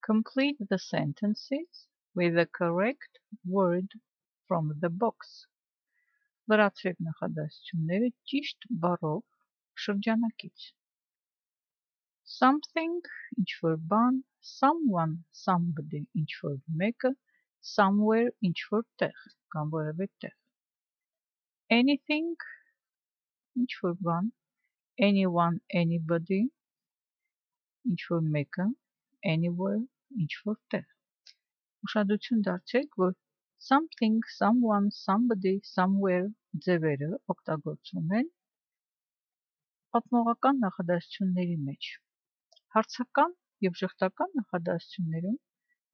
Complete the sentences with the correct word from the box. Լրացրեք նախադասությունները ճիշտ բառով շրջանակից. Something, ինչ-որ բան, someone, somebody, ինչ-որ մեկը, somewhere, ինչ-որ տեղ, կամ որևէ տեղ. Anything, ինչ-որ բան, anyone, anybody, ինչ-որ մեկը, anywhere, ինչ-որ տեղ. Ուշադրություն դարձրեք, որ something, someone, somebody, somewhere ձևերը օգտագործվում են պատմողական նախադասությունների մեջ. Հարցական և ժխտական նախադասություններում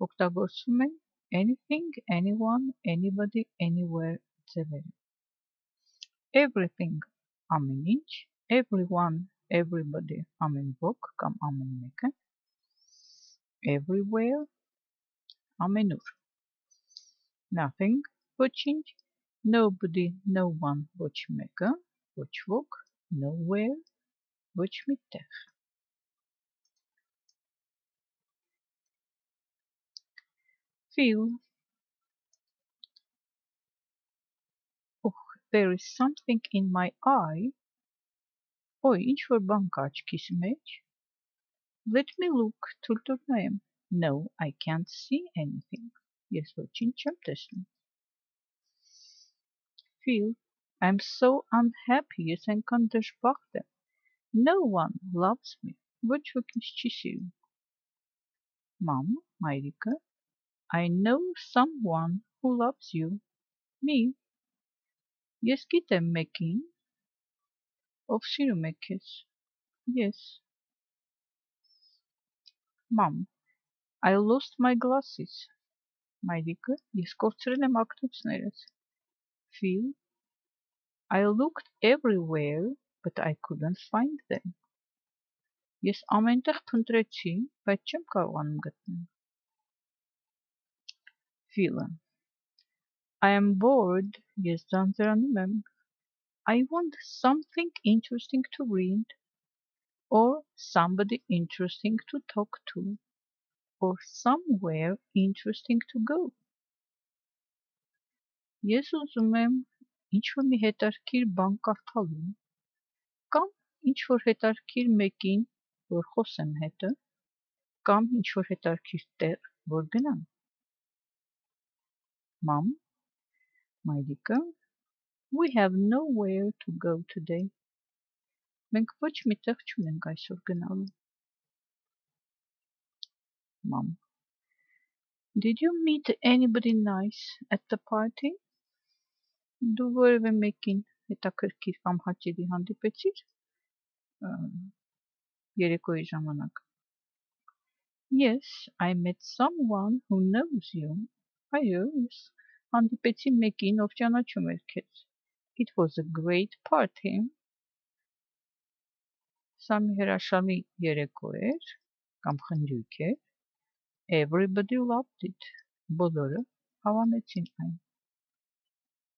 օգտագործվում են anything, anyone, anybody, anywhere ձևերը. Everything ամեն ինչ, everyone, everybody ամեն ոք կամ ամեն մեկը, everywhere ամենուր. Nothing ոչինչ, nobody, no one ոչ մեկը, ոչ ոք, nowhere ոչ մի տեղ. Feel. Oh, there is something in my eye. Ոյ, ինչ-որ բան կա աչքիս մեջ. Let me look, թույլ տուր նայեմ. No, I can't see anything. Ես ոչինչ չեմ տեսնում. Feel. I'm so unhappy, ես այնքան դժբախտ եմ. No one loves me. Ոչ ոք ինձ չի սիրում. Mom, մայրիկը. I know someone who loves you. Me. Ես գիտեմ մեկին, ով սիրում է քեզ. Ես. Mom, I lost my glasses. Մայրիկը, ես կորցրել եմ ակնոցներս. Phil, I looked everywhere, but I couldn't find them. Ես ամենտեղ փնտրեցի, բայց չեմ կարողանում գտնել. Phil, I am bored. Ես ձանձրանում եմ. I want something interesting to read, or somebody interesting to talk to, or somewhere interesting to go. Ես ուզում եմ ինչ-որ մի հետարքիր բան կարդալու, կամ ինչ-որ հետարքիր մեկին, որ խոսեմ հետը, կամ ինչ-որ հետարքիր տեղ, որ գնամ. Mom, մայրիկը, we have nowhere to go today. Մենք ոչ մի տեղ չունենք այսօր գնալու. Mom, did you meet anybody nice at the party? Դու որևէ մեկին հետաքրքիր կամ հաճելի հանդիպեցիր երեկոյի ժամանակ. Yes, I met someone who knows you. Այո, ես հանդիպեցի մեկին, ով ճանաչում էր քեզ. It was a great party. Սա մի հրաշալի երեկո էր, կամ խնջույք էր. Everybody loved it. Բոլորը հավանեցին այն.